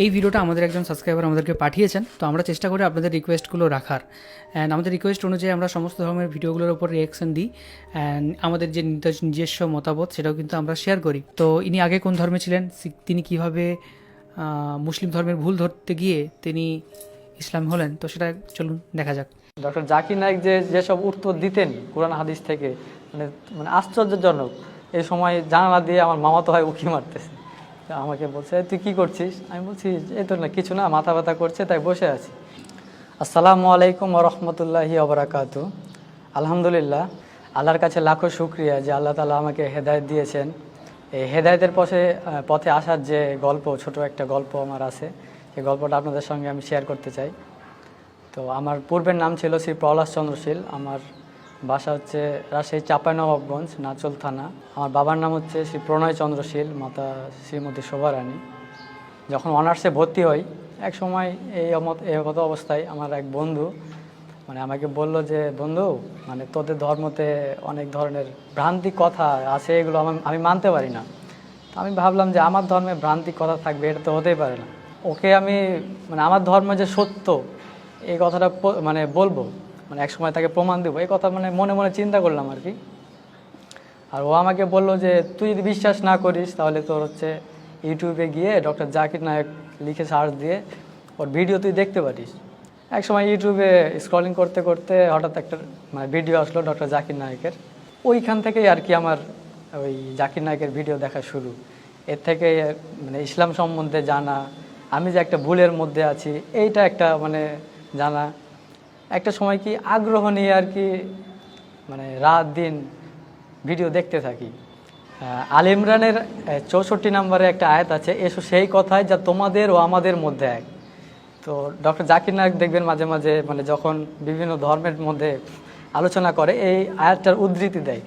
এই ভিডিওটা আমাদের একজন সাবস্ক্রাইবার আমাদেরকে পাঠিয়েছেন, তো আমরা চেষ্টা করি আপনাদের রিকোয়েস্টগুলো রাখার। অ্যান্ড আমাদের রিকোয়েস্ট অনুযায়ী আমরা সমস্ত ধরনের ভিডিওগুলোর উপর রিয়াকশন দিই, অ্যান্ড আমাদের যে নিজস্ব মতামত সেটাও কিন্তু আমরা শেয়ার করি। তো ইনি আগে কোন ধর্মে ছিলেন, তিনি কিভাবে মুসলিম ধর্মের ভুল ধরতে গিয়ে তিনি ইসলাম হলেন, তো সেটা চলুন দেখা যাক। ডক্টর জাকির নায়েক যেসব উত্তর দিতেন কোরআন হাদিস থেকে, মানে মানে আশ্চর্যজনক। এই সময় জানালা দিয়ে আমার মামাতো ভাই উঁকি মারতেছে, আমাকে বলছে তুই কি করছিস? আমি বলছি এই তো না, কিছু না, মাথা ব্যথা করছে তাই বসে আছি। আসসালামু আলাইকুম ওয়া রাহমাতুল্লাহি ওয়া বারাকাতু। আলহামদুলিল্লাহ, আল্লাহর কাছে লাখো শুকরিয়া যে আল্লাহ তাআলা আমাকে হেদায়েত দিয়েছেন। এই হেদায়েতের পথে আসার যে গল্প, ছোট একটা গল্প আমার আছে, সেই গল্পটা আপনাদের সঙ্গে আমি শেয়ার করতে চাই। তো আমার পূর্বের নাম ছিল শ্রী প্রহ্লাদ চন্দ্রশীল। আমার বাসা হচ্ছে রাজশাহী চাঁপাইনবাবগঞ্জ, নাচল থানা। আমার বাবার নাম হচ্ছে শ্রী প্রণয় চন্দ্রশীল, মাতা শ্রীমতী শোভারানী। যখন অনার্সে ভর্তি হই, এক সময় এই মতো অবস্থায় আমার এক বন্ধু আমাকে বলল যে বন্ধু, তোদের ধর্মতে অনেক ধরনের ভ্রান্তি কথা আছে, এগুলো আমি মানতে পারি না। তো আমি ভাবলাম যে আমার ধর্মে ভ্রান্তি কথা থাকবে, এটা তো হতেই পারে না। ওকে আমি আমার ধর্ম যে সত্য এই কথাটা বলবো, এক সময় তাকে প্রমাণ দেবো, এই কথা মনে মনে চিন্তা করলাম আর কি। আর ও আমাকে বলল যে তুই যদি বিশ্বাস না করিস তাহলে তোর হচ্ছে ইউটিউবে গিয়ে ডক্টর জাকির নায়েক লিখে সার্চ দিয়ে ওর ভিডিও তুই দেখতে পারিস। এক সময় ইউটিউবে স্ক্রলিং করতে করতে হঠাৎ একটা ভিডিও আসলো ডক্টর জাকির নায়েকের। ওইখান থেকেই আর কি আমার ওই জাকির নায়েকের ভিডিও দেখা শুরু। এর থেকে ইসলাম সম্বন্ধে জানা, আমি যে একটা ভুলের মধ্যে আছি এইটা একটা জানা। একটা সময় কি আগ্রহ নিয়ে আর কি রাত দিন ভিডিও দেখতে থাকি। আল ইমরানের 64 নম্বরে একটা আয়াত আছে, এসো সেই কথায় যা তোমাদের ও আমাদের মধ্যে এক। তো ডক্টর জাকির নায়েক দেখবেন মাঝে মাঝে যখন বিভিন্ন ধর্মের মধ্যে আলোচনা করে এই আয়াতটার উদ্ধৃতি দেয়।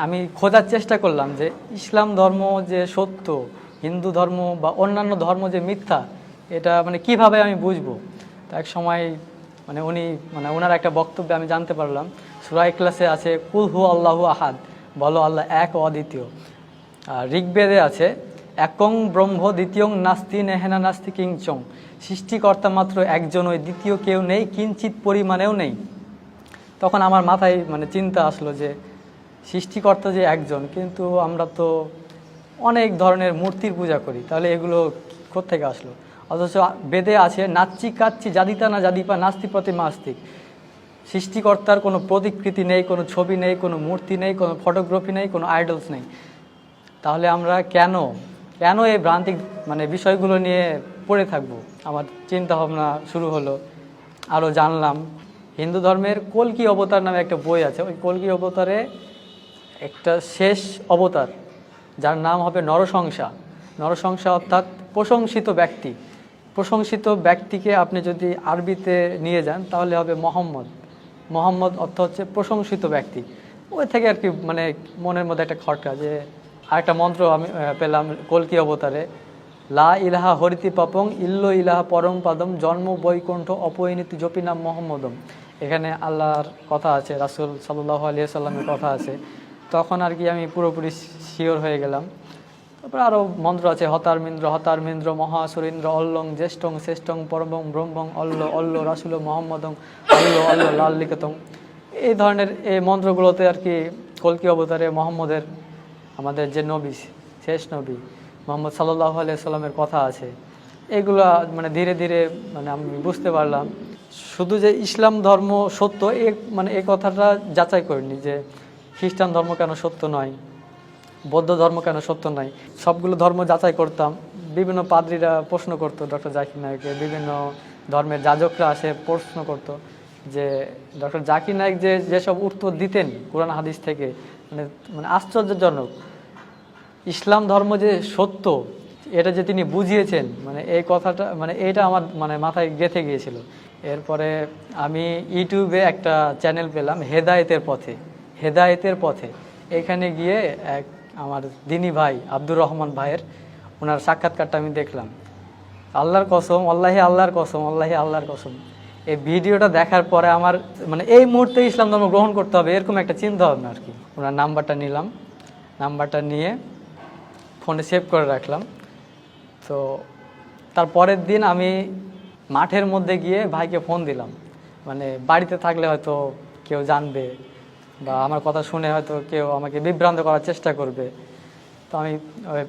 আমি খোঁজার চেষ্টা করলাম যে ইসলাম ধর্ম যে সত্য, হিন্দু ধর্ম বা অন্যান্য ধর্ম যে মিথ্যা, এটা কিভাবে আমি বুঝবো। তো এক সময় উনি ওনার একটা বক্তব্যে আমি জানতে পারলাম, সূরা ইখলাসে আছে কুল হু আল্লাহু আহাদ, বলো আল্লাহ এক ও অদ্বিতীয়। ঋগ্বেদে আছে একং ব্রহ্ম দ্বিতীয়ং নাস্তি নেহেনা নাস্তি কিংচং, সৃষ্টিকর্তা মাত্র একজনই, দ্বিতীয় কেউ নেই, কিঞ্চিত পরিমাণেও নেই। তখন আমার মাথায় চিন্তা আসলো যে সৃষ্টিকর্তা যে একজন, কিন্তু আমরা তো অনেক ধরনের মূর্তির পূজা করি, তাহলে এগুলো কোত্থেকে আসলো? অথচ বেদে আছে নাচ্চি কাচ্চি জাদিতা না জাদিপা নাস্তি প্রতিমা আস্তিক, সৃষ্টিকর্তার কোনো প্রতিকৃতি নেই, কোনো ছবি নেই, কোনো মূর্তি নেই, কোনো ফটোগ্রাফি নেই, কোনো আইডলস নেই। তাহলে আমরা কেন এই ভ্রান্তিক বিষয়গুলো নিয়ে পড়ে থাকবো? আমার চিন্তা ভাবনা শুরু হলো। আরও জানলাম হিন্দু ধর্মের কল্কি অবতার নামে একটা বই আছে। ওই কল্কি অবতারে একটা শেষ অবতার যার নাম হবে নরসংসা। নরসংসা অর্থাৎ প্রশংসিত ব্যক্তি। প্রশংসিত ব্যক্তিকে আপনি যদি আরবিতে নিয়ে যান তাহলে হবে মোহাম্মদ। মোহাম্মদ অর্থ হচ্ছে প্রশংসিত ব্যক্তি। ওই থেকে আর কি মনের মধ্যে একটা খটকা, যে আরেকটা মন্ত্র আমি পেলাম কল্কি অবতারে, লা ইলাহা হরিতি পাপং ইল্লো ইলাহা পরম পাদম জন্ম বৈকুণ্ঠ অপরিণীতি জপি নাম মোহাম্মদম। এখানে আল্লাহর কথা আছে, রাসূল সাল্লাল্লাহু আলাইহি সাল্লামের কথা আছে। তখন আর কি আমি পুরোপুরি শিওর হয়ে গেলাম। তারপরে আরও মন্ত্র আছে হতারমিন্দ্র মহাসুরেন্দ্র অল্লং জ্যেষ্ঠং শ্রেষ্ঠং পরমং ব্রহ্মং অল্ল রাসুল মোহাম্মদং অল্ল লাল লিখিতং। এই ধরনের এই মন্ত্রগুলোতে আর কি কল্কি অবতারে মোহাম্মদের, আমাদের যে নবী, শেষ নবী মোহাম্মদ সাল্লাল্লাহু আলাইহি সাল্লামের কথা আছে। এগুলো ধীরে ধীরে আমি বুঝতে পারলাম শুধু যে ইসলাম ধর্ম সত্য এই কথাটা যাচাই করিনি যে খ্রিস্টান ধর্ম কেন সত্য নয়, বৌদ্ধ ধর্ম কেন সত্য নয়। সবগুলো ধর্ম যাচাই করতাম। বিভিন্ন পাদ্রীরা প্রশ্ন করতো ডক্টর জাকির নায়েককে, বিভিন্ন ধর্মের যাজকরা আসে প্রশ্ন করতো যে ডক্টর জাকির নায়েক যেসব উত্তর দিতেন কোরআন হাদিস থেকে, আশ্চর্যজনক। ইসলাম ধর্ম যে সত্য এটা যে তিনি বুঝিয়েছেন, এই কথাটা এইটা আমার মাথায় গেঁথে গিয়েছিল। এরপরে আমি ইউটিউবে একটা চ্যানেল পেলাম হেদায়েতের পথে। এখানে গিয়ে এক আমার দিনী ভাই আব্দুর রহমান ভাইয়ের ওনার সাক্ষাৎকারটা আমি দেখলাম। আল্লাহর কসম, আল্লাহর কসম, এই ভিডিওটা দেখার পরে আমার এই মুহূর্তে ইসলাম ধর্ম গ্রহণ করতে হবে এরকম একটা চিন্তা ভাবনা আর কি। ওনার নাম্বারটা নিলাম, নাম্বারটা নিয়ে ফোনে সেভ করে রাখলাম। তো তার পরের দিন আমি মাঠের মধ্যে গিয়ে ভাইকে ফোন দিলাম, মানে বাড়িতে থাকলে হয়তো কেউ জানবে বা আমার কথা শুনে হয়তো কেউ আমাকে বিভ্রান্ত করার চেষ্টা করবে। তো আমি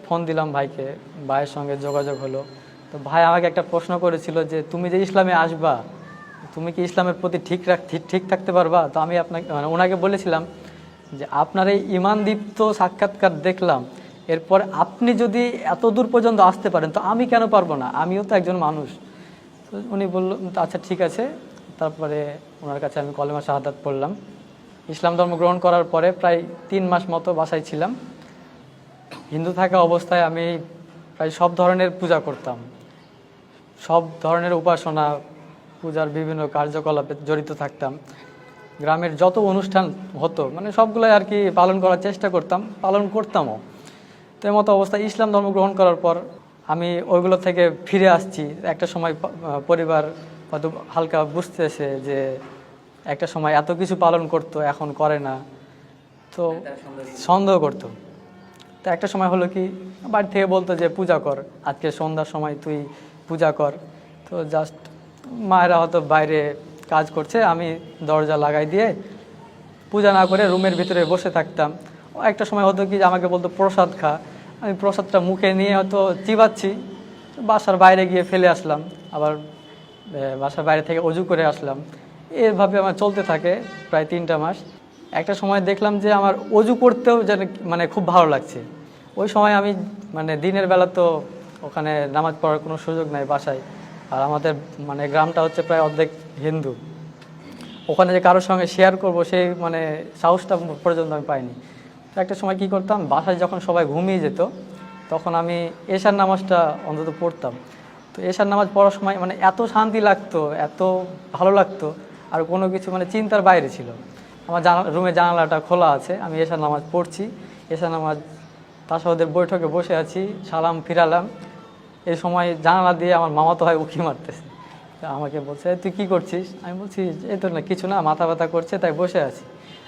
ফোন দিলাম ভাইকে, ভাইয়ের সঙ্গে যোগাযোগ হলো। তো ভাই আমাকে একটা প্রশ্ন করেছিল যে তুমি যে ইসলামে আসবা, তুমি কি ইসলামের প্রতি ঠিক থাকতে পারবা? তো আমি আপনাকে মানে ওনাকে বলেছিলাম যে আপনার এই ইমানদীপ্ত সাক্ষাৎকার দেখলাম, এরপর আপনি যদি এত দূর পর্যন্ত আসতে পারেন তো আমি কেন পারবো না, আমিও তো একজন মানুষ। তো উনি বললো আচ্ছা ঠিক আছে। তারপরে ওনার কাছে আমি কলেমা শাহাদাত পড়লাম। ইসলাম ধর্ম গ্রহণ করার পরে প্রায় 3 মাস মতো বাসায় ছিলাম। হিন্দু থাকা অবস্থায় আমি প্রায় সব ধরনের পূজা করতাম, সব ধরনের উপাসনা পূজার বিভিন্ন কার্যকলাপে জড়িত থাকতাম। গ্রামের যত অনুষ্ঠান হতো মানে সবগুলোই আর কি পালন করার চেষ্টা করতাম, পালন করতামও। তো এই মতো অবস্থায় ইসলাম ধর্ম গ্রহণ করার পর আমি ওইগুলো থেকে ফিরে আসছি। একটা সময় পরিবার হয়তো হালকা বুঝতেছে যে একটা সময় এত কিছু পালন করতো এখন করে না, তো সন্দেহ করতো। তো একটা সময় হলো কি বাড়ি থেকে বলতো যে পূজা কর, আজকে সন্ধ্যার সময় তুই পূজা কর। তো জাস্ট মায়েরা হয়তো বাইরে কাজ করছে, আমি দরজা লাগাই দিয়ে পূজা না করে রুমের ভিতরে বসে থাকতাম। একটা সময় হতো কি আমাকে বলতো প্রসাদ খা, আমি প্রসাদটা মুখে নিয়ে হয়তো চিবাচ্ছি, বাসার বাইরে গিয়ে ফেলে আসলাম, আবার বাসার বাইরে থেকে অজু করে আসলাম। এভাবে আমার চলতে থাকে প্রায় 3টা মাস। একটা সময় দেখলাম যে আমার অজু করতেও যেন মানে খুব ভালো লাগছে। ওই সময় আমি মানে দিনের বেলা তো ওখানে নামাজ পড়ার কোনো সুযোগ নাই বাসায়, আর আমাদের মানে গ্রামটা হচ্ছে প্রায় অর্ধেক হিন্দু, ওখানে যে কারোর সঙ্গে শেয়ার করব সেই মানে সাহসটা পর্যন্ত আমি পাইনি। তো একটা সময় কি করতাম, বাসায় যখন সবাই ঘুমিয়ে যেত তখন আমি এশার নামাজটা অন্তত পড়তাম। তো এশার নামাজ পড়ার সময় মানে এত শান্তি লাগতো, এত ভালো লাগতো, আর কোনো কিছু মানে চিন্তার বাইরে ছিল। আমার রুমের জানালাটা খোলা আছে, আমি এশার নামাজ পড়ছি, এশার নামাজ তাসাউদের বৈঠকে বসে আছি, সালাম ফিরালাম। এই সময় জানালা দিয়ে আমার মামাতো ভাই উঁকি মারতেছে, আমাকে বলছে তুই কি করছিস? আমি বলছি এই তো না কিছু না, মাথা ব্যথা করছে তাই বসে আছি।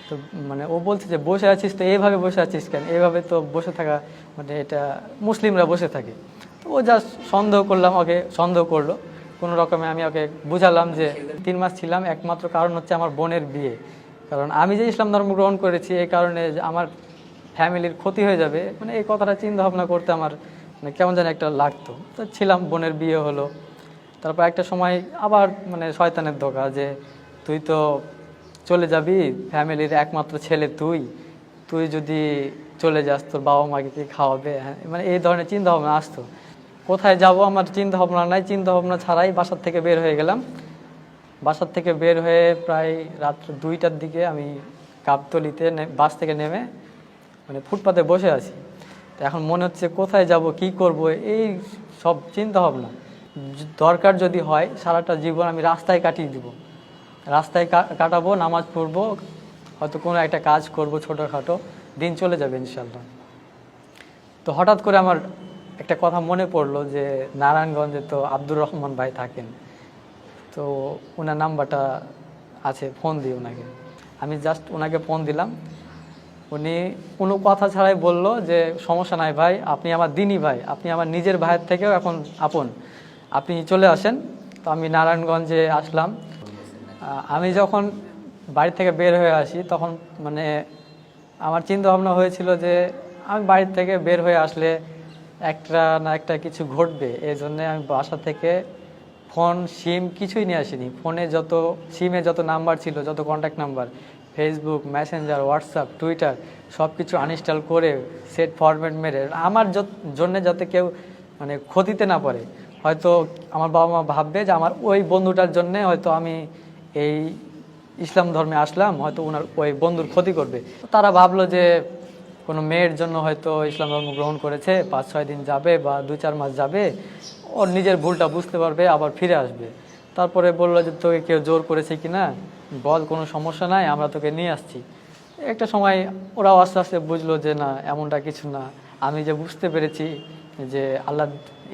তো মানে ও বলছে যে বসে আছিস তো এইভাবে বসে আছিস কেন? এইভাবে তো বসে থাকা মানে এটা মুসলিমরা বসে থাকে। তো ও জাস্ট সন্দেহ করলাম, ওকে সন্দেহ করলো কোনো রকমে। আমি ওকে বুঝালাম যে 3 মাস ছিলাম একমাত্র কারণ হচ্ছে আমার বোনের বিয়ে, কারণ আমি যে ইসলাম ধর্ম গ্রহণ করেছি এই কারণে যে আমার ফ্যামিলির ক্ষতি হয়ে যাবে, মানে এই কথাটা চিন্তা ভাবনা করতে আমার মানে কেমন যেন একটা লাগতো। তো ছিলাম, বোনের বিয়ে হলো। তারপর একটা সময় আবার মানে শয়তানের ধোঁকা যে তুই তো চলে যাবি, ফ্যামিলির একমাত্র ছেলে তুই, তুই যদি চলে যাস তোর বাবা মাকে কি খাওয়াবে, হ্যাঁ মানে এই ধরনের চিন্তা ভাবনা আসতো। কোথায় যাব আমার চিন্তা ভাবনা নাই, চিন্তা ভাবনা ছাড়াই বাসার থেকে বের হয়ে গেলাম। বাসার থেকে বের হয়ে প্রায় রাত্র 2টার দিকে আমি গাবতলীতে বাস থেকে নেমে মানে ফুটপাতে বসে আছি। তো এখন মনে হচ্ছে কোথায় যাব, কি করব, এই সব চিন্তা ভাবনা। দরকার যদি হয় সারাটা জীবন আমি রাস্তায় কাটিয়ে দিব, রাস্তায় কাটাবো, নামাজ পড়বো, হয়তো কোনো একটা কাজ করব ছোটোখাটো, দিন চলে যাবে ইনশাল্লাহ। তো হঠাৎ করে আমার একটা কথা মনে পড়লো যে নারায়ণগঞ্জে তো আব্দুর রহমান ভাই থাকেন, তো ওনার নাম্বারটা আছে, ফোন দিই ওনাকে। আমি জাস্ট ওনাকে ফোন দিলাম, উনি কোনো কথা ছাড়াই বলল যে সমস্যা নাই ভাই, আপনি আমার দিনী ভাই, আপনি আমার নিজের ভাইয়ের থেকেও এখন আপন, আপনি চলে আসেন। তো আমি নারায়ণগঞ্জে আসলাম। আমি যখন বাড়ি থেকে বের হয়ে আসি তখন মানে আমার চিন্তা ভাবনা হয়েছিল যে আমি বাড়ি থেকে বের হয়ে আসলে একটা না একটা কিছু ঘটবে, এই জন্যে আমি বাসা থেকে ফোন, সিম কিছুই নিয়ে আসিনি। ফোনে যত সিমে যত নাম্বার ছিল, যত contact number, Facebook, Messenger, WhatsApp, Twitter সব কিছু আনইনস্টল করে সেট ফরম্যাট মেরে আমার জন্যে যাতে কেউ মানে ক্ষতিতে না পারে, হয়তো আমার বাবা মা ভাববে যে আমার ওই বন্ধুটার জন্যে হয়তো আমি এই ইসলাম ধর্মে আসলাম, হয়তো ওনার ওই বন্ধুর ক্ষতি করবে। তারা ভাবলো যে কোনো মেয়ের জন্য হয়তো ইসলাম ধর্ম গ্রহণ করেছে, 5-6 দিন যাবে বা 2-4 মাস যাবে, ওর নিজের ভুলটা বুঝতে পারবে, আবার ফিরে আসবে। তারপরে বললো যে তোকে কেউ জোর করেছে কি না, বল, কোনো সমস্যা নাই, আমরা তোকে নিয়ে আসছি। একটা সময় ওরাও আস্তে আস্তে বুঝলো যে না এমনটা কিছু না। আমি যে বুঝতে পেরেছি যে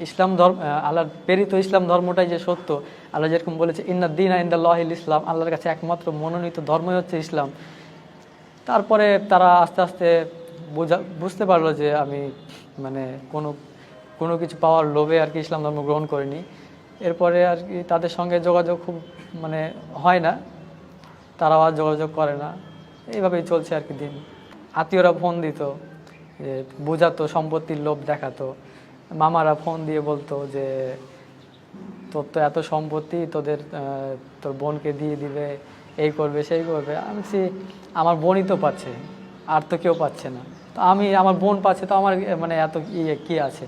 ইসলাম ধর্ম, আল্লাহর প্রেরিত ইসলাম ধর্মটাই যে সত্য। আল্লাহ যেরকম বলেছে ইন্না দীনা ইনদাল্লাহিল ইসলাম, আল্লাহর কাছে একমাত্র মনোনীত ধর্মই হচ্ছে ইসলাম। তারপরে তারা আস্তে আস্তে বুঝতে পারলো যে আমি মানে কোনো কোনো কিছু পাওয়ার লোভে আর কি ইসলাম ধর্ম গ্রহণ করিনি। এরপরে আর কি তাদের সঙ্গে যোগাযোগ খুব মানে হয় না, তারাও আর যোগাযোগ করে না, এইভাবেই চলছে আর কি দিন। আত্মীয়রা ফোন দিত, যে বোঝাতো, সম্পত্তির লোভ দেখাতো। মামারা ফোন দিয়ে বলতো যে তোর তো এত সম্পত্তি, তোর বোনকে দিয়ে দিবে, এই করবে সেই করবে। আমি বলছি আমার বোনই তো পাচ্ছে, আর তো কেউ পাচ্ছে না। তো আমার বোন পাচ্ছে, তো আমার মানে এত কি আছে,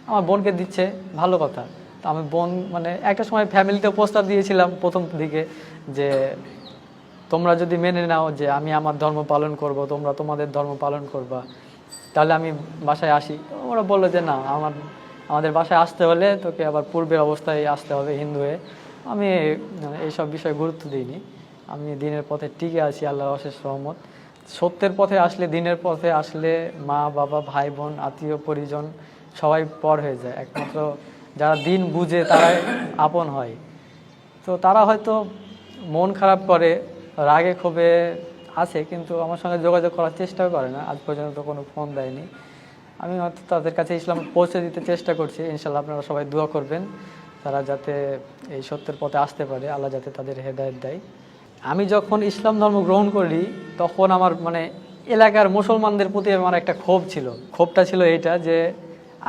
আমার বোনকে দিচ্ছে, ভালো কথা। তো আমি বোন মানে একটা সময় ফ্যামিলিতে প্রস্তাব দিয়েছিলাম প্রথম দিকে, যে তোমরা যদি মেনে নাও যে আমি আমার ধর্ম পালন করব, তোমরা তোমাদের ধর্ম পালন করবা, তাহলে আমি বাসায় আসি। তো ওরা বললো যে না, আমাদের বাসায় আসতে হলে তোকে আবার পূর্বের অবস্থায় আসতে হবে, হিন্দু হয়ে। আমি এইসব বিষয়ে গুরুত্ব দিইনি, আমি দিনের পথে টিকে আছি, আল্লাহর অশেষ রহমত। সত্যের পথে আসলে, দিনের পথে আসলে মা বাবা ভাই বোন আত্মীয় পরিজন সবাই পর হয়ে যায়, একমাত্র যারা দিন বুঝে তারাই আপন হয়। তো তারা হয়তো মন খারাপ করে, রাগে ক্ষোভে আছে, কিন্তু আমার সঙ্গে যোগাযোগ করার চেষ্টাও করে না, আজ পর্যন্ত কোনো ফোন দেয়নি। আমি হয়তো তাদের কাছে ইসলাম পৌঁছে দিতে চেষ্টা করছি। ইনশাল্লাহ আপনারা সবাই দোয়া করবেন, তারা যাতে এই সত্যের পথে আসতে পারে, আল্লাহ যাতে তাদের হেদায়েত দেয়। আমি যখন ইসলাম ধর্ম গ্রহণ করি তখন আমার মানে এলাকার মুসলমানদের প্রতি আমার একটা ক্ষোভ ছিল। ক্ষোভটা ছিল এইটা যে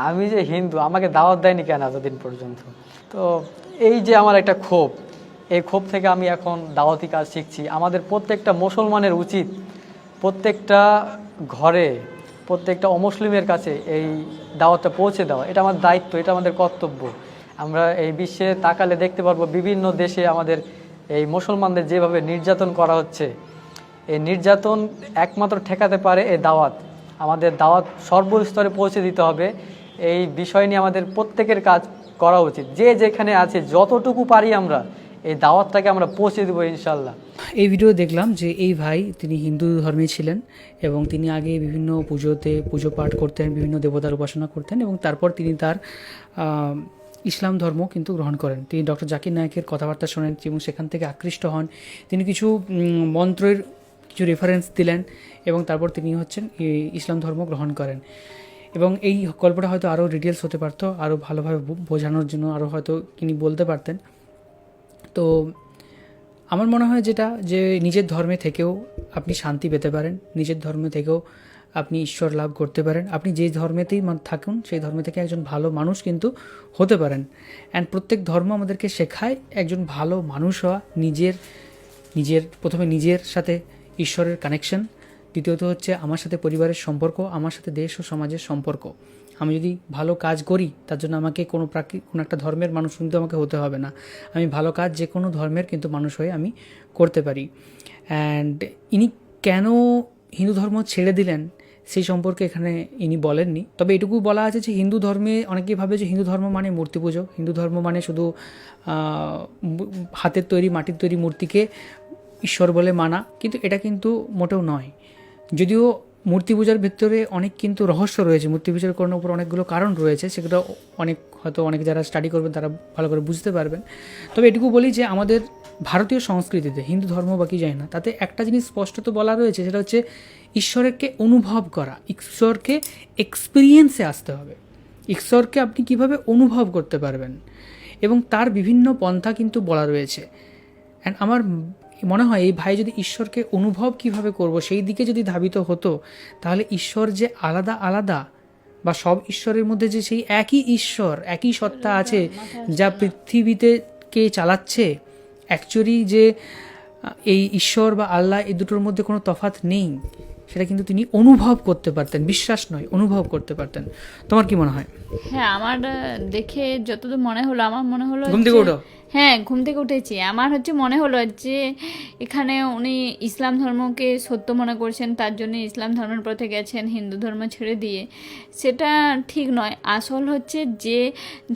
আমি যে হিন্দু, আমাকে দাওয়াত দেয়নি কেন এতদিন পর্যন্ত। তো এই যে আমার একটা ক্ষোভ, এই ক্ষোভ থেকে আমি এখন দাওয়াতি কাজ শিখছি। আমাদের প্রত্যেকটা মুসলমানের উচিত প্রত্যেকটা ঘরে, প্রত্যেকটা অমুসলিমের কাছে এই দাওয়াতটা পৌঁছে দেওয়া। এটা আমার দায়িত্ব, এটা আমাদের কর্তব্য। আমরা এই বিশ্বে তাকালে দেখতে পারবো বিভিন্ন দেশে আমাদের এই মুসলমানদের যেভাবে নির্যাতন করা হচ্ছে, এই নির্যাতন একমাত্র ঠেকাতে পারে এই দাওয়াত। আমাদের দাওয়াত সর্বস্তরে পৌঁছে দিতে হবে। এই বিষয় নিয়ে আমাদের প্রত্যেকের কাজ করা উচিত। যে যেখানে আছে যতটুকু পারি আমরা এই দাওয়াতটাকে আমরা পৌঁছে দেবো ইনশাল্লাহ। এই ভিডিও দেখলাম যে এই ভাই তিনি হিন্দু ধর্মে ছিলেন এবং তিনি আগে বিভিন্ন পুজো পাঠ করতেন, বিভিন্ন দেবতার উপাসনা করতেন এবং তারপর তিনি তার ইসলাম ধর্ম কিন্তু গ্রহণ করেন। তিনি ডক্টর জাকির নায়েকের কথাবার্তা শোনেন এবং সেখান থেকে আকৃষ্ট হন। তিনি কিছু মন্ত্রের কিছু রেফারেন্স দিলেন এবং তারপর তিনি ইসলাম ধর্ম গ্রহণ করেন। এবং এই গল্পটা হয়তো আরও ডিটেলস হতে পারতো, আরও ভালোভাবে বোঝানোর জন্য আরও হয়তো তিনি বলতে পারতেন। তো আমার মনে হয় যে নিজের ধর্মে থেকেও আপনি শান্তি পেতে পারেন, নিজের ধর্মে থেকেও আপনি ঈশ্বর লাভ করতে পারেন। আপনি যে ধর্মেতেই থাকুন সেই ধর্ম থেকে একজন ভালো মানুষ কিন্তু হতে পারেন। অ্যান্ড প্রত্যেক ধর্ম আমাদেরকে শেখায় একজন ভালো মানুষ হওয়া, প্রথমে নিজের সাথে ঈশ্বরের কানেকশন, দ্বিতীয়ত হচ্ছে আমার সাথে পরিবারের সম্পর্ক, আমার সাথে দেশ ও সমাজের সম্পর্ক। আমি যদি ভালো কাজ করি তার জন্য আমাকে কোনো একটা ধর্মের মানুষ কিন্তু আমাকে হতে হবে না। আমি ভালো কাজ যে কোনো ধর্মের কিন্তু মানুষ হয়ে আমি করতে পারি। অ্যান্ড ইনি কেন হিন্দু ধর্ম ছেড়ে দিলেন সেই সম্পর্কে এখানে ইনি বলেননি, তবে এটুকু বলা আছে যে হিন্দু ধর্মে অনেকেই ভাবে যে হিন্দু ধর্ম মানে মূর্তি পুজো, হিন্দু ধর্ম মানে শুধু হাতের তৈরি মাটির তৈরি মূর্তিকে ঈশ্বর বলে মানা, কিন্তু এটা কিন্তু মোটেও নয়। যদিও মূর্তি পূজার ভিতরে অনেক কিন্তু রহস্য রয়েছে, মূর্তি পূজার করার উপর অনেকগুলো কারণ রয়েছে, সেগুলো অনেক যারা স্টাডি করবেন তারা ভালো করে বুঝতে পারবেন। তবে এটুকু বলি যে আমাদের ভারতীয় সংস্কৃতিতে হিন্দু ধর্ম বাকি যায় না, তাতে একটা জিনিস স্পষ্টত বলা রয়েছে, সেটা হচ্ছে ঈশ্বরকে অনুভব করা, ঈশ্বরকে এক্সপিরিয়েন্সে আসতে হবে। ঈশ্বরকে আপনি কিভাবে অনুভব করতে পারবেন এবং তার বিভিন্ন পন্থা কিন্তু বলা রয়েছে। অ্যান্ড আমার মনে হয় এই ভাই যদি ঈশ্বরকে অনুভব কিভাবে করব সেই দিকে যদি ধাবিত হতো, তাহলে ঈশ্বর যে আলাদা আলাদা বা সব ঈশ্বরের মধ্যে যে সেই একই ঈশ্বর, একই সত্তা আছে যা পৃথিবীতে কে চালাচ্ছে, অ্যাকচুয়ালি যে এই ঈশ্বর বা আল্লাহ এই দুটোর মধ্যে কোনো তফাৎ নেই, সেটা কিন্তু তিনি অনুভব করতে পারতেন, বিশ্বাস নয় অনুভব করতে পারতেন। তোমার কি মনে হয়? হ্যাঁ, আমার দেখে যতদূর মনে হলো, আমার মনে হলো ঘুম থেকে ওঠো। হ্যাঁ, ঘুম থেকে উঠেছি। আমার মনে হলো যে এখানে উনি ইসলাম ধর্মকে সত্য মনে করছেন, তার জন্য ইসলাম ধর্মের পথে গেছেন হিন্দু ধর্ম ছেড়ে দিয়ে। সেটা ঠিক নয়। আসল হচ্ছে যে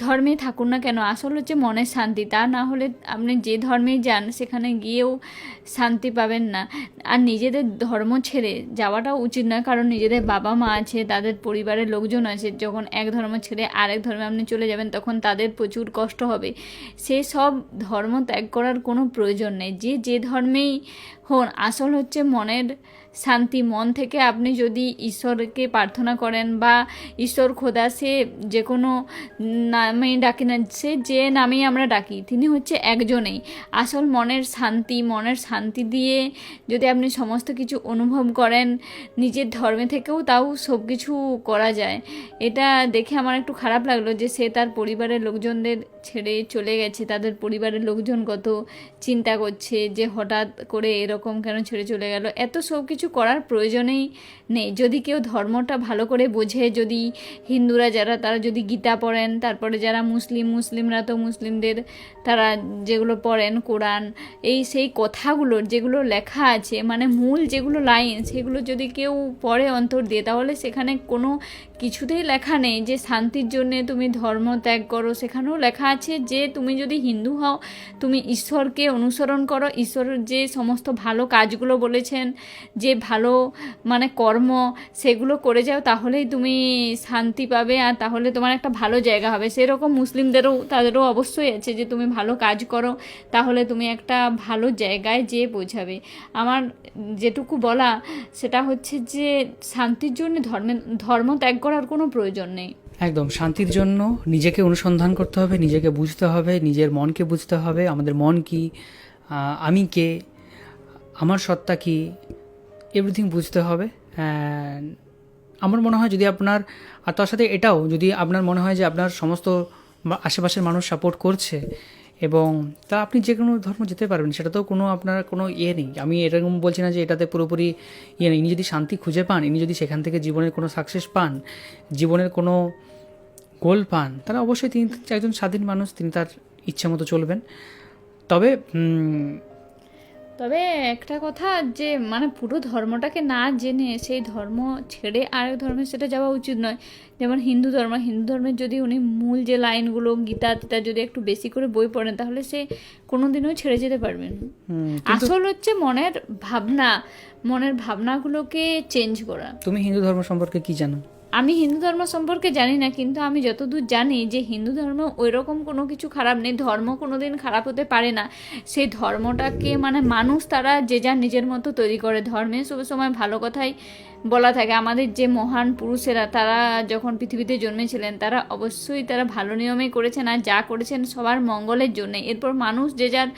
ধর্মেই থাকুন না কেন, আসল হচ্ছে মনের শান্তি। তা না হলে আপনি যে ধর্মেই যান সেখানে গিয়েও শান্তি পাবেন না। আর নিজেদের ধর্ম ছেড়ে যাওয়াটাও উচিত নয়, কারণ নিজেদের বাবা মা আছে, তাদের পরিবারের লোকজন আছে। যখন এক ধর্ম ছেড়ে আরেক ধর্মে আপনি চলে যাবেন তখন তাদের প্রচুর কষ্ট হবে। সেই সব ধর্ম ত্যাগ করার কোনো প্রয়োজন নেই। যে ধর্মেই হন, আসল হচ্ছে মনের শান্তি। মন থেকে আপনি যদি ঈশ্বরকে প্রার্থনা করেন বা ঈশ্বর খোদা, সে যে কোনো নামেই ডাকি না, সে যে নামেই আমরা ডাকি, তিনি হচ্ছে একজনেই। আসল মনের শান্তি, মনের শান্তি দিয়ে যদি আপনি সমস্ত কিছু অনুভব করেন, নিজের ধর্মে থেকেও তাও সব কিছু করা যায়। এটা দেখে আমার একটু খারাপ লাগলো যে সে তার পরিবারের লোকজনদের ছেড়ে চলে গেছে। তাদের পরিবারের লোকজন কত চিন্তা করছে যে হঠাৎ করে এরকম কেন ছেড়ে চলে গেল। এত সব কিছু করার প্রয়োজনেই নেই। যদি কেউ ধর্মটা ভালো করে বোঝে, যদি হিন্দুরা যারা তারা যদি গীতা পড়েন, তারপরে যারা মুসলিমরা তো মুসলিমদের তারা যেগুলো পড়েন কোরআন, সেই কথাগুলোর যেগুলো লেখা আছে, মানে মূল যেগুলো লাইন, সেগুলো যদি কেউ পড়ে অন্তর দিয়ে, তাহলে সেখানে কোনো কিছুতেই লেখা নেই যে শান্তির জন্যে তুমি ধর্ম ত্যাগ করো। সেখানেও লেখা আছে যে তুমি যদি হিন্দু হও, তুমি ঈশ্বরকে অনুসরণ করো, ঈশ্বরের যে সমস্ত ভালো কাজগুলো বলেছেন, যে ভালো মানে কর্ম, সেগুলো করে যাও, তাহলেই তুমি শান্তি পাবে আর তাহলে তোমার একটা ভালো জায়গা হবে। সেরকম মুসলিমদেরও তাদেরও অবশ্যই আছে যে তুমি ভালো কাজ করো, তাহলে তুমি একটা ভালো জায়গায় যেয়ে পৌঁছাবে। আমার যেটুকু বলা সেটা হচ্ছে যে শান্তির জন্য ধর্ম ত্যাগ করার কোনো প্রয়োজন নেই। একদম, শান্তির জন্য নিজেকে অনুসন্ধান করতে হবে, নিজেকে বুঝতে হবে, নিজের মনকে বুঝতে হবে, আমাদের মন কি, আমি কে, আমার সত্তা কি, এভরিথিং বুঝতে হবে। অ্যান্ড আমার মনে হয় যদি আপনার, আর তার সাথে এটাও যদি আপনার মনে হয় যে আপনার সমস্ত আশেপাশের মানুষ সাপোর্ট করছে এবং তা আপনি যে কোনো ধর্ম যেতে পারবেন, সেটাতেও কোনো আপনার কোনো ইয়ে নেই। আমি এরকম বলছি না যে এটাতে পুরোপুরি ইয়ে নেই। ইনি যদি শান্তি খুঁজে পান, ইনি যদি সেখান থেকে জীবনের কোনো সাকসেস পান, জীবনের কোনো গোল পান, তাহলে অবশ্যই তিনি একজন স্বাধীন মানুষ, তিনি তার ইচ্ছা মতো চলবেন। তবে একটা কথা যে মানে পুরো ধর্মটাকে না জেনে সেই ধর্ম ছেড়ে আরেক ধর্মে সেটা যাওয়া উচিত নয়। যেমন হিন্দু ধর্মের যদি উনি মূল যে লাইনগুলো গীতা যদি একটু বেশি করে বই পড়েন, তাহলে সে কোনোদিনও ছেড়ে যেতে পারবেন। আসল হচ্ছে মনের ভাবনাগুলোকে চেঞ্জ করা। তুমি হিন্দু ধর্ম সম্পর্কে কি জানো? আমি হিন্দু ধর্ম সম্পর্কে জানি না, কিন্তু আমি যতদূর জানি যে হিন্দু ধর্ম ওই রকম কোনো কিছু খারাপ নেই। ধর্ম কোনোদিন খারাপ হতে পারে না। সেই ধর্মটাকে মানে মানুষ তারা যে যার নিজের মতো তৈরি করে। ধর্মে সবসময় ভালো কথাই বলা থাকে। আমাদের যে মহান পুরুষেরা তারা যখন পৃথিবীতে জন্মেছিলেন, তারা অবশ্যই তারা ভালো নিয়মেই করেছেন, আর যা করেছেন সবার মঙ্গলের জন্য। এরপর মানুষ যে যার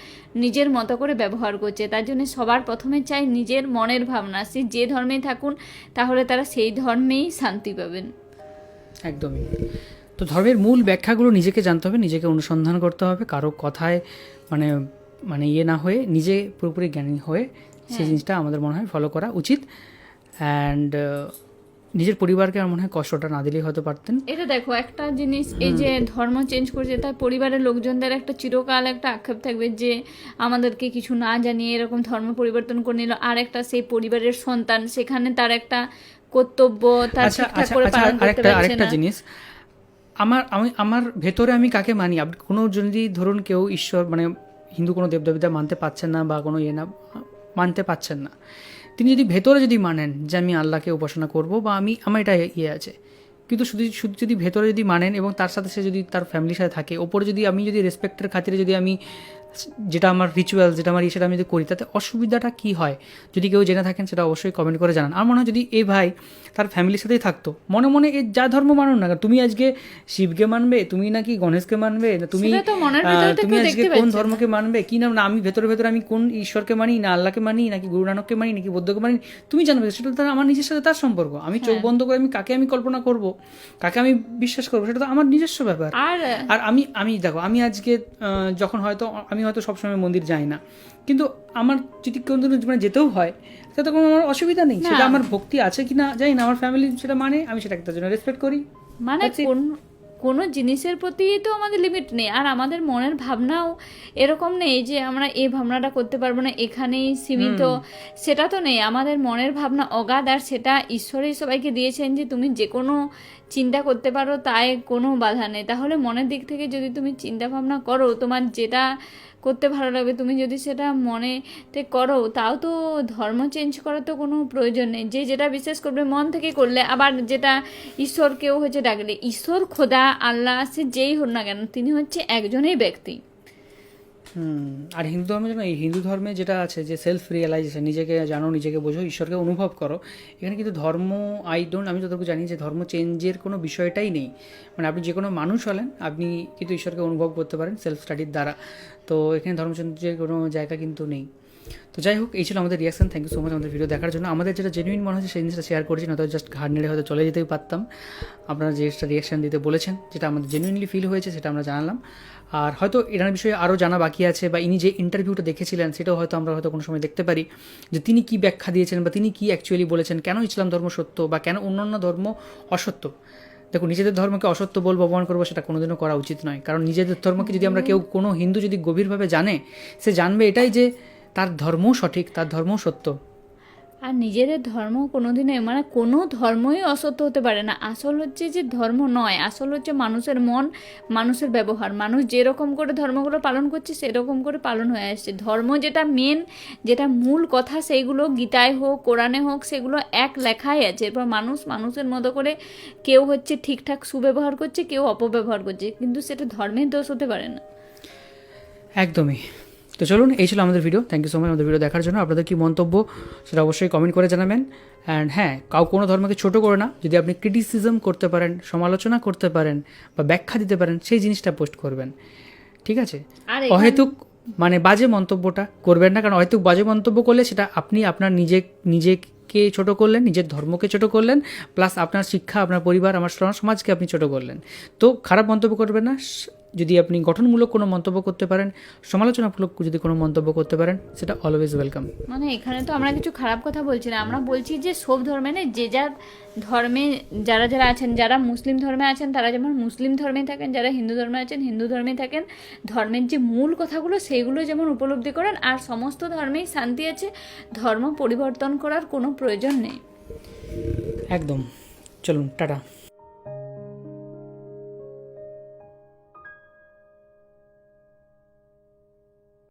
নিজের মতো করে ব্যবহার করছে। তার জন্য সবার প্রথমে চাই নিজের মনের ভাবনা। সে যে ধর্মেই থাকুন, তাহলে তারা সেই ধর্মেই শান্তি পাবেন। একদমই। তো ধর্মের মূল ব্যাখ্যাগুলো নিজেকে জানতে হবে, নিজেকে অনুসন্ধান করতে হবে, কারো কথায় মানে ইয়ে না হয়ে নিজে পুরোপুরি জ্ঞানী হয়ে সেই জিনিসটা আমাদের মনে হয় ফলো করা উচিত। অ্যান্ড নিজের পরিবারকে আমার মনে হয় কষ্টটা না দিলেই হয়তো পারতেন। এটা দেখো একটা জিনিস, এই যে ধর্ম চেঞ্জ করছে, তার পরিবারের লোকজনদের একটা চিরকাল একটা আক্ষেপ থাকবে যে আমাদেরকে কিছু না জানিয়ে এরকম ধর্ম পরিবর্তন করে নিল। আর একটা সেই পরিবারের সন্তান, সেখানে তার একটা কর্তব্য তার ঠিকঠাক করে পালন করতে পারছে না। আরেকটা জিনিস, আমার ভেতরে আমি কাকে মানি, কোনো যদি ধরুন কেউ ঈশ্বর মানে হিন্দু কোনো দেবদেবতা মানতে পারছেন না বা কোনো ইয়ে না মানতে পারছেন না, তিনি যদি ভেতরে যদি মানেন যে আমি আল্লাহকে উপাসনা করব বা আমার এটা ইয়ে আছে, কিন্তু শুধু যদি ভেতরে যদি মানেন এবং তার সাথে সে যদি তার ফ্যামিলির সাথে থাকে, ওপরে যদি আমি যদি রেসপেক্টের খাতিরে যদি আমি যেটা আমার রিচুয়াল, যেটা আমার সেটা আমি যদি করি, তাতে অসুবিধাটা কী হয় যদি কেউ জেনে থাকেন সেটা অবশ্যই কমেন্ট করে জানান। আমার মনে হয় যদি এই ভাই তার ফ্যামিলির সাথেই থাকতো, মনে মনে এ যা ধর্ম মানুন না, তুমি আজকে শিবকে মানবে, তুমি নাকি গণেশকে মানবে, না তুমি আজকে কোন ধর্মকে মানবে কি না, আমি ভেতরে আমি কোন ঈশ্বরকে মানি, না আল্লাহকে মানি, নাকি গুরু নানককে মানি, নাকি বৌদ্ধকে মানি, তুমি জানবে। সেটা তার আমার নিজের সাথে তার সম্পর্ক। আমি চোখ বন্ধ করে আমি কাকে আমি কল্পনা করব, কাকে আমি বিশ্বাস করবো, সেটা তো আমার নিজস্ব ব্যাপার। আর আমি দেখো, আমি আজকে যখন আমি হয়তো সবসময় মন্দির যাই না, কিন্তু আমার যদি কোনো জীবনে যেতেও হয় সেটা কোনো আমার অসুবিধা নেই। সেটা আমার ভক্তি আছে কিনা জানি না, আমার ফ্যামিলি সেটা মানে, আমি সেটাকে তার জন্য রেসপেক্ট করি। মানে কোনো জিনিসের প্রতি তো আমাদের লিমিট নেই, আর আমাদের মনের ভাবনাও এরকম নেই যে আমরা এই ভাবনাটা করতে পারবো না, এখানেই সীমিত, সেটা তো নেই। আমাদের মনের ভাবনা অগাধ, আর সেটা ঈশ্বরই সবাইকে দিয়েছেন যে তুমি যে কোনো চিন্তা করতে পারো, তাই কোনো বাধা নেই। তাহলে মনের দিক থেকে যদি তুমি চিন্তা ভাবনা করো, তোমার যেটা করতে ভালো লাগবে, তুমি যদি সেটা মনেতে করো, তাও তো ধর্ম চেঞ্জ করার তো কোনো প্রয়োজন নেই। যে যেটা বিশ্বাস করবে মন থেকে করলে, আবার যেটা ঈশ্বরকেও হচ্ছে ডাকলে, ঈশ্বর খোদা আল্লাহ সে যেই হোক না কেন, তিনি হচ্ছে একজনই ব্যক্তি। আর হিন্দু ধর্মে যেন এই হিন্দু ধর্মে যেটা আছে যে সেলফ রিয়েলাইজেশন, নিজেকে জানো, নিজেকে বোঝো, ঈশ্বরকে অনুভব করো, এখানে কিন্তু ধর্ম আমি যতটুকু জানি যে ধর্ম চেঞ্জের কোনো বিষয়টাই নেই। মানে আপনি যে কোনো মানুষ হলেন, আপনি কিন্তু ঈশ্বরকে অনুভব করতে পারেন সেলফ স্টাডির দ্বারা। তো এখানে ধর্ম চেঞ্জের কোনো জায়গা কিন্তু নেই। তো যাই হোক, এই ছিল আমাদের reaction. Thank you so much আমাদের ভিডিও দেখার জন্য। আমাদের যেটা জেনুইন মনে হচ্ছে সেই জিনিসটা শেয়ার করেছি, নয়তো জাস্ট ঘাড় নেড়ে হয়তো চলে যেতেই পারতাম। আপনারা যে রিয়াকশান দিতে বলেছেন, যেটা আমাদের জেনুইনলি ফিল হয়েছে, সেটা আমরা জানালাম। আর হয়তো এনার বিষয়ে আরও জানা বাকি আছে, বা ইনি যে ইন্টারভিউটা দেখেছিলেন সেটাও হয়তো আমরা হয়তো কোনো সময় দেখতে পারি, যে তিনি কী ব্যাখ্যা দিয়েছেন বা তিনি কী অ্যাকচুয়ালি বলেছেন, কেন ইসলাম ধর্ম সত্য বা কেন অন্যান্য ধর্ম অসত্য। দেখুন, নিজেদের ধর্মকে অসত্য বলবো, অপমান করবো, সেটা কোনোদিনও করা উচিত নয়। কারণ নিজেদের ধর্মকে যদি আমরা কোনো হিন্দু যদি গভীরভাবে জানে, সে জানবে এটাই যে তার ধর্মও সঠিক, তার ধর্মও সত্য। আর নিজেদের ধর্ম কোনোদিনই মানে কোনো ধর্মই অসত্য হতে পারে না। আসল হচ্ছে যে ধর্ম নয়, আসল হচ্ছে মানুষের মন, মানুষের ব্যবহার। মানুষ যেরকম করে ধর্মগুলো পালন করছে সেরকম করে পালন হয়ে আসছে। ধর্ম যেটা মেন, যেটা মূল কথা, সেইগুলো গীতায় হোক, কোরআনে হোক, সেগুলো এক লেখাই আছে। এরপর মানুষ মানুষের মতো করে কেউ হচ্ছে ঠিকঠাক সুব্যবহার করছে, কেউ অপব্যবহার করছে, কিন্তু সেটা ধর্মের দোষ হতে পারে না। একদমই। তো চলুন, এই ছিল আমাদের video. Thank you so much আমাদের ভিডিও দেখার জন্য। আপনাদের কি মন্তব্য সেটা অবশ্যই কমেন্ট করে জানাবেন। অ্যান্ড হ্যাঁ, কোনো ধর্মকে ছোটো করে না, যদি আপনি ক্রিটিসিজম করতে পারেন, সমালোচনা করতে পারেন বা ব্যাখ্যা দিতে পারেন, সেই জিনিসটা পোস্ট করবেন, ঠিক আছে? আর অহেতুক মানে বাজে মন্তব্যটা করবেন না, কারণ অহেতুক বাজে মন্তব্য করলে সেটা আপনি আপনার নিজেকে ছোট করলেন, নিজের ধর্মকে ছোট করলেন, প্লাস আপনার শিক্ষা, আপনার পরিবার, আমার সমাজকে আপনি ছোট করলেন। তো খারাপ মন্তব্য করবেন না। যদি আপনি গঠনমূলক কোনো মন্তব্য করতে পারেন, সমালোচনামূলক যদি কোনো মন্তব্য করতে পারেন, সেটা অলওয়েজ ওয়েলকাম। মানে এখানে তো আমরা কিছু খারাপ কথা বলছি না, আমরা বলছি যে সব ধর্মে নেই, যে যার ধর্মে যারা যারা আছেন, যারা মুসলিম ধর্মে আছেন তারা যেমন মুসলিম ধর্মে থাকেন, যারা হিন্দু ধর্মে আছেন হিন্দু ধর্মে থাকেন। ধর্মের যে মূল কথাগুলো সেইগুলো যেমন উপলব্ধি করেন, আর সমস্ত ধর্মেই শান্তি আছে, ধর্ম পরিবর্তন করার কোনো প্রয়োজন নেই। একদম। চলুন, টাটা।